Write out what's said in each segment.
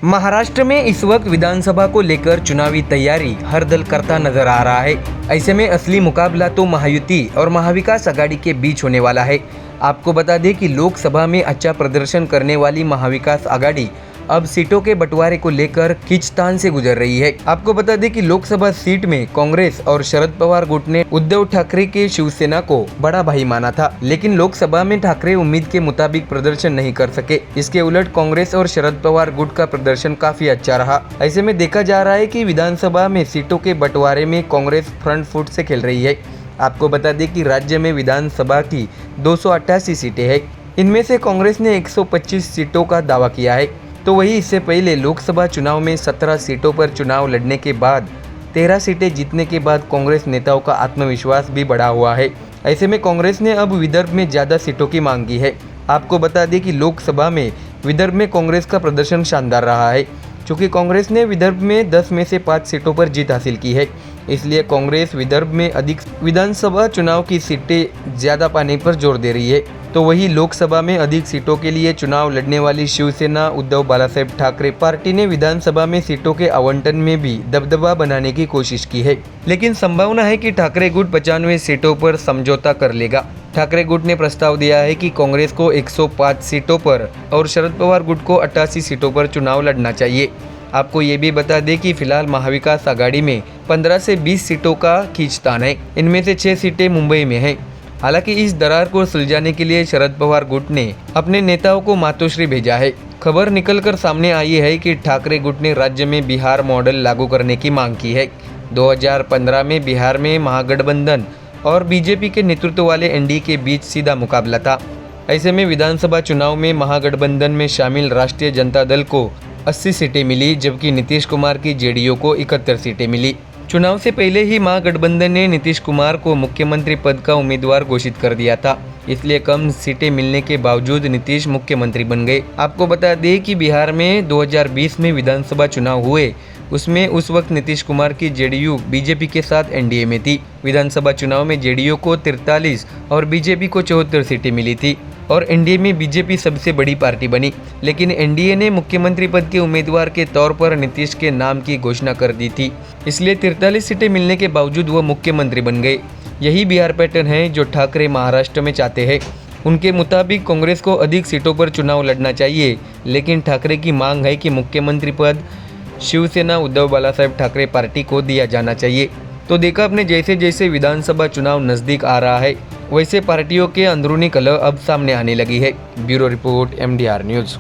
महाराष्ट्र में इस वक्त विधानसभा को लेकर चुनावी तैयारी हर दल करता नजर आ रहा है। ऐसे में असली मुकाबला तो महायुति और महाविकास आघाड़ी के बीच होने वाला है। आपको बता दें कि लोकसभा में अच्छा प्रदर्शन करने वाली महाविकास आघाड़ी अब सीटों के बंटवारे को लेकर खींचतान से गुजर रही है। आपको बता दें कि लोकसभा सीट में कांग्रेस और शरद पवार गुट ने उद्धव ठाकरे के शिवसेना को बड़ा भाई माना था, लेकिन लोकसभा में ठाकरे उम्मीद के मुताबिक प्रदर्शन नहीं कर सके। इसके उलट कांग्रेस और शरद पवार गुट का प्रदर्शन काफी अच्छा रहा। ऐसे में देखा जा रहा है कि विधानसभा में सीटों के बंटवारे में कांग्रेस फ्रंट फुट से खेल रही है। आपको बता दें कि राज्य में विधानसभा की 288 सीटें हैं। इनमें से कांग्रेस ने 125 सीटों का दावा किया है, तो वही इससे पहले लोकसभा चुनाव में 17 सीटों पर चुनाव लड़ने के बाद 13 सीटें जीतने के बाद कांग्रेस नेताओं का आत्मविश्वास भी बढ़ा हुआ है। ऐसे में कांग्रेस ने अब विदर्भ में ज़्यादा सीटों की मांग की है। आपको बता दें कि लोकसभा में विदर्भ में कांग्रेस का प्रदर्शन शानदार रहा है, क्योंकि कांग्रेस ने विदर्भ में 10 में से 5 सीटों पर जीत हासिल की है। इसलिए कांग्रेस विदर्भ में अधिक विधानसभा चुनाव की सीटें ज़्यादा पाने पर जोर दे रही है। तो वही लोकसभा में अधिक सीटों के लिए चुनाव लड़ने वाली शिवसेना उद्धव बालासाहेब ठाकरे पार्टी ने विधानसभा में सीटों के आवंटन में भी दबदबा बनाने की कोशिश की है, लेकिन संभावना है कि ठाकरे गुट 95 सीटों पर समझौता कर लेगा। ठाकरे गुट ने प्रस्ताव दिया है कि कांग्रेस को 105 सीटों पर और शरद पवार गुट को 88 सीटों पर चुनाव लड़ना चाहिए। आपको ये भी बता दें कि फिलहाल महाविकास आघाड़ी में 15 से 20 सीटों का खींचतान है। इनमें से 6 सीटें मुंबई में हैं। हालांकि इस दरार को सुलझाने के लिए शरद पवार गुट ने अपने नेताओं को मातोश्री भेजा है। खबर निकलकर सामने आई है कि ठाकरे गुट ने राज्य में बिहार मॉडल लागू करने की मांग की है। 2015 में बिहार में महागठबंधन और बीजेपी के नेतृत्व वाले एनडीए के बीच सीधा मुकाबला था। ऐसे में विधानसभा चुनाव में महागठबंधन में शामिल राष्ट्रीय जनता दल को 80 सीटें मिली, जबकि नीतीश कुमार की जेडीयू को 71 सीटें मिली। चुनाव से पहले ही महागठबंधन ने नीतीश कुमार को मुख्यमंत्री पद का उम्मीदवार घोषित कर दिया था, इसलिए कम सीटें मिलने के बावजूद नीतीश मुख्यमंत्री बन गए। आपको बता दें कि बिहार में 2020 में विधानसभा चुनाव हुए, उसमें उस वक्त नीतीश कुमार की जेडीयू बीजेपी के साथ एनडीए में थी। विधानसभा चुनाव में जेडीयू को 43 और बीजेपी को 74 सीटें मिली थी और एनडीए में बीजेपी सबसे बड़ी पार्टी बनी, लेकिन एनडीए ने मुख्यमंत्री पद के उम्मीदवार के तौर पर नीतीश के नाम की घोषणा कर दी थी, इसलिए 43 सीटें मिलने के बावजूद वो मुख्यमंत्री बन गए। यही बिहार पैटर्न है जो ठाकरे महाराष्ट्र में चाहते हैं। उनके मुताबिक कांग्रेस को अधिक सीटों पर चुनाव लड़ना चाहिए, लेकिन ठाकरे की मांग है कि मुख्यमंत्री पद शिवसेना उद्धव बालासाहेब ठाकरे पार्टी को दिया जाना चाहिए। तो देखा आपने, जैसे जैसे विधानसभा चुनाव नज़दीक आ रहा है, वैसे पार्टियों के अंदरूनी कलह अब सामने आने लगी है। Bureau report, MDR news.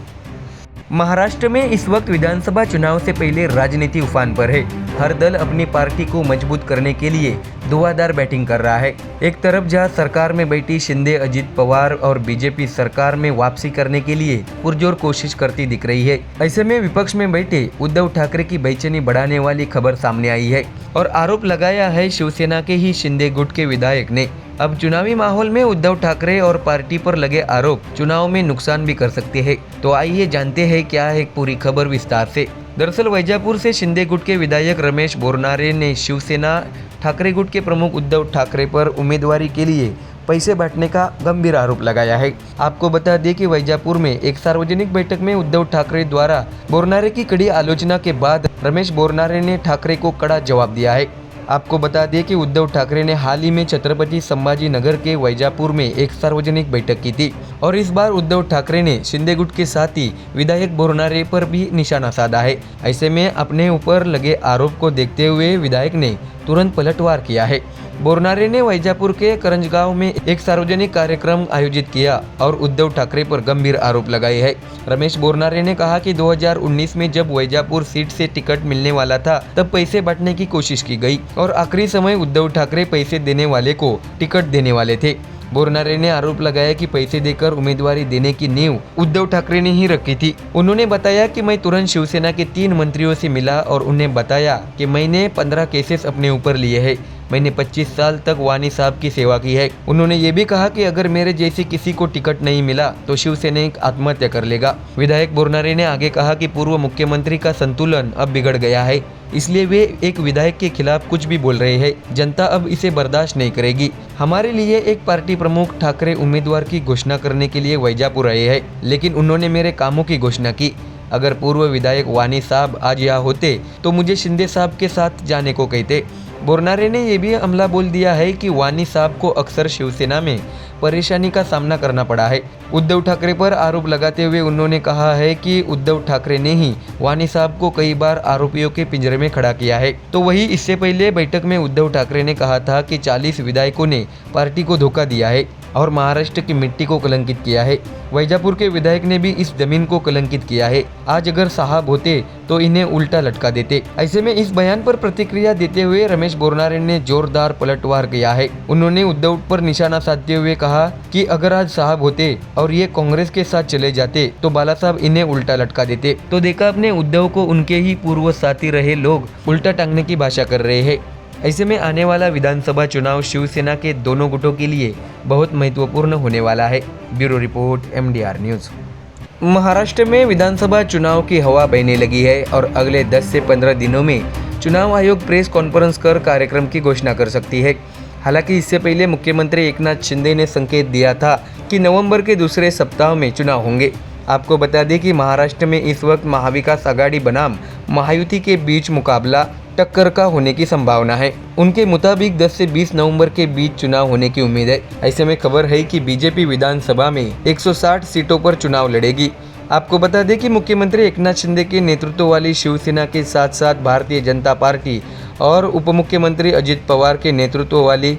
Maharashtra में इस वक्त विधानसभा चुनाव से पहले राजनीति उफान पर है। हर दल अपनी पार्टी को मजबूत करने के लिए धुआंधार बैटिंग कर रहा है। एक तरफ जहां सरकार में बैठी शिंदे, अजित पवार और बीजेपी सरकार में वापसी करने के लिए पुरजोर कोशिश करती दिख रही है। ऐसे में विपक्ष में बैठे उद्धव ठाकरे की बेचैनी बढ़ाने वाली खबर सामने आई है और आरोप लगाया है शिवसेना के ही शिंदे गुट के विधायक ने। अब चुनावी माहौल में उद्धव ठाकरे और पार्टी पर लगे आरोप चुनाव में नुकसान भी कर सकते हैं। तो आइए जानते हैं क्या है पूरी खबर विस्तार से। दरअसल वैजापुर से शिंदे गुट के विधायक रमेश बोरनारे ने शिवसेना ठाकरे गुट के प्रमुख उद्धव ठाकरे पर उम्मीदवारी के लिए पैसे बांटने का गंभीर आरोप लगाया है। आपको बता दें कि वैजापुर में एक सार्वजनिक बैठक में उद्धव ठाकरे द्वारा बोरनारे की कड़ी आलोचना के बाद रमेश बोरनारे ने ठाकरे को कड़ा जवाब दिया है। आपको बता दें कि उद्धव ठाकरे ने हाल ही में छत्रपति संभाजी नगर के वैजापुर में एक सार्वजनिक बैठक की थी और इस बार उद्धव ठाकरे ने शिंदे गुट के साथ ही विधायक बोरनारे पर भी निशाना साधा है। ऐसे में अपने ऊपर लगे आरोप को देखते हुए विधायक ने तुरंत पलटवार किया है। बोरनारे ने वैजापुर के करंजगांव में एक सार्वजनिक कार्यक्रम आयोजित किया और उद्धव ठाकरे पर गंभीर आरोप लगाए हैं। रमेश बोरनारे ने कहा कि 2019 में जब वैजापुर सीट से टिकट मिलने वाला था, तब पैसे बांटने की कोशिश की गई और आखिरी समय उद्धव ठाकरे पैसे देने वाले को टिकट देने वाले थे। बोरनारे ने आरोप लगाया कि पैसे देकर उम्मीदवारी देने की नींव उद्धव ठाकरे ने ही रखी थी। उन्होंने बताया कि मैं तुरंत शिवसेना के 3 मंत्रियों से मिला और उन्हें बताया कि मैंने 15 केसेस अपने ऊपर लिए हैं। मैंने 25 साल तक वानी साहब की सेवा की है। उन्होंने ये भी कहा कि अगर मेरे जैसे किसी को टिकट नहीं मिला तो शिवसैनिक आत्महत्या कर लेगा। विधायक बोरनारे ने आगे कहा कि पूर्व मुख्यमंत्री का संतुलन अब बिगड़ गया है, इसलिए वे एक विधायक के खिलाफ कुछ भी बोल रहे हैं। जनता अब इसे बर्दाश्त नहीं करेगी। हमारे लिए एक पार्टी प्रमुख ठाकरे उम्मीदवार की घोषणा करने के लिए वैजापुर आए हैं, लेकिन उन्होंने मेरे कामों की घोषणा की। अगर पूर्व विधायक वानी साहब आज यहाँ होते तो मुझे शिंदे साहब के साथ जाने को कहते। बोरनारे ने यह भी हमला बोल दिया है कि वानी साहब को अक्सर शिवसेना में परेशानी का सामना करना पड़ा है। उद्धव ठाकरे पर आरोप लगाते हुए उन्होंने कहा है कि उद्धव ठाकरे ने ही वानी साहब को कई बार आरोपियों के पिंजरे में खड़ा किया है। तो वही इससे पहले बैठक में उद्धव ठाकरे ने कहा था कि 40 विधायकों ने पार्टी को धोखा दिया है और महाराष्ट्र की मिट्टी को कलंकित किया है। वैजापुर के विधायक ने भी इस जमीन को कलंकित किया है। आज अगर साहब होते तो इन्हें उल्टा लटका देते। ऐसे में इस बयान पर प्रतिक्रिया देते हुए रमेश बोरनारे ने जोरदार पलटवार किया है। उन्होंने उद्धव पर निशाना साधते हुए कहा कि अगर आज साहब होते और ये कांग्रेस के साथ चले जाते तो बाला साहब इन्हें उल्टा लटका देते। तो देखा आपने, उद्धव को उनके ही पूर्व साथी रहे लोग उल्टा टांगने की भाषा कर रहे हैं। ऐसे में आने वाला विधानसभा चुनाव शिवसेना के दोनों गुटों के लिए बहुत महत्वपूर्ण होने वाला है। Bureau report MDR news. Maharashtra में विधानसभा चुनाव की हवा बहने लगी है और अगले 10 से 15 दिनों में चुनाव आयोग प्रेस कॉन्फ्रेंस कर कार्यक्रम की घोषणा कर सकती है। हालांकि इससे पहले मुख्यमंत्री एकनाथ शिंदे ने संकेत दिया था कि नवंबर के दूसरे सप्ताह में चुनाव होंगे। आपको बता दें कि महाराष्ट्र में इस वक्त महाविकास आघाड़ी बनाम महायुति के बीच मुकाबला टक्कर का होने की संभावना है। उनके मुताबिक 10 से 20 नवंबर के बीच चुनाव होने की उम्मीद है। ऐसे में खबर है कि बीजेपी विधानसभा में 160 सीटों पर चुनाव लड़ेगी। आपको बता दें कि मुख्यमंत्री एकनाथ शिंदे के नेतृत्व वाली शिवसेना के साथ साथ भारतीय जनता पार्टी और उप मुख्यमंत्री अजित पवार के नेतृत्व वाली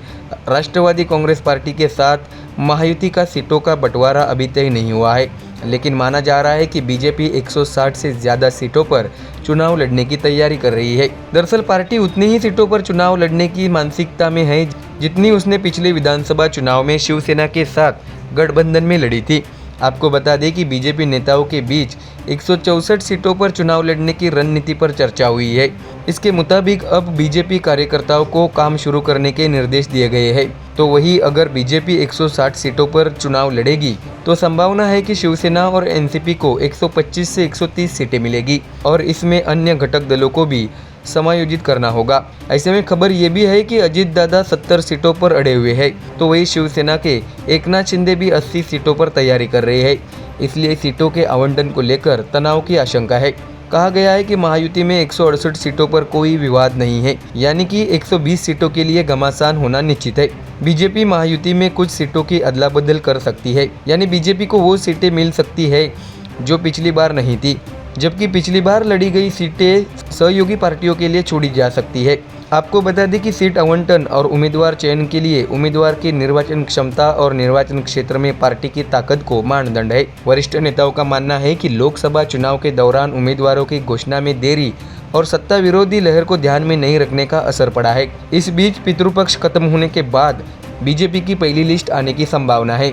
राष्ट्रवादी कांग्रेस पार्टी के साथ महायुति का सीटों का बंटवारा अभी तय नहीं हुआ है, लेकिन माना जा रहा है कि बीजेपी 160 से ज़्यादा सीटों पर चुनाव लड़ने की तैयारी कर रही है। दरअसल पार्टी उतनी ही सीटों पर चुनाव लड़ने की मानसिकता में है जितनी उसने पिछले विधानसभा चुनाव में शिवसेना के साथ गठबंधन में लड़ी थी। आपको बता दें कि बीजेपी नेताओं के बीच 164 सीटों पर चुनाव लड़ने की रणनीति पर चर्चा हुई है। इसके मुताबिक अब बीजेपी कार्यकर्ताओं को काम शुरू करने के निर्देश दिए गए हैं। तो वही अगर बीजेपी 160 सीटों पर चुनाव लड़ेगी तो संभावना है कि शिवसेना और एनसीपी को 125 से 130 सीटें मिलेगी और इसमें अन्य घटक दलों को भी समायोजित करना होगा। ऐसे में खबर ये भी है कि अजित दादा 70 सीटों पर अड़े हुए हैं, तो वही शिवसेना के एकनाथ शिंदे भी 80 सीटों पर तैयारी कर रहे हैं। इसलिए सीटों के आवंटन को लेकर तनाव की आशंका है। कहा गया है कि महायुति में 168 सीटों पर कोई विवाद नहीं है, यानी कि 120 सीटों के लिए घमासान होना निश्चित है। बीजेपी महायुति में कुछ सीटों की अदला बदल कर सकती है, यानी बीजेपी को वो सीटें मिल सकती है जो पिछली बार नहीं थी, जबकि पिछली बार लड़ी गई सीटें सहयोगी पार्टियों के लिए छोड़ी जा सकती है। आपको बता दें कि सीट आवंटन और उम्मीदवार चयन के लिए उम्मीदवार की निर्वाचन क्षमता और निर्वाचन क्षेत्र में पार्टी की ताकत को मानदंड है। वरिष्ठ नेताओं का मानना है कि लोकसभा चुनाव के दौरान उम्मीदवारों की घोषणा में देरी और सत्ता विरोधी लहर को ध्यान में नहीं रखने का असर पड़ा है। इस बीच पितृपक्ष खत्म होने के बाद बीजेपी की पहली लिस्ट आने की संभावना है।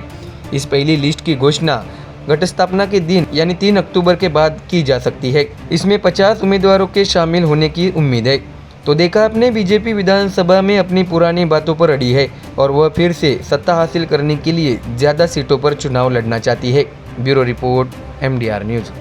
इस पहली लिस्ट की घोषणा घटस्थापना के दिन यानी 3 अक्टूबर के बाद की जा सकती है। इसमें 50 उम्मीदवारों के शामिल होने की उम्मीद है। तो देखा आपने, बीजेपी विधानसभा में अपनी पुरानी बातों पर अड़ी है और वह फिर से सत्ता हासिल करने के लिए ज़्यादा सीटों पर चुनाव लड़ना चाहती है। Bureau report MDR news.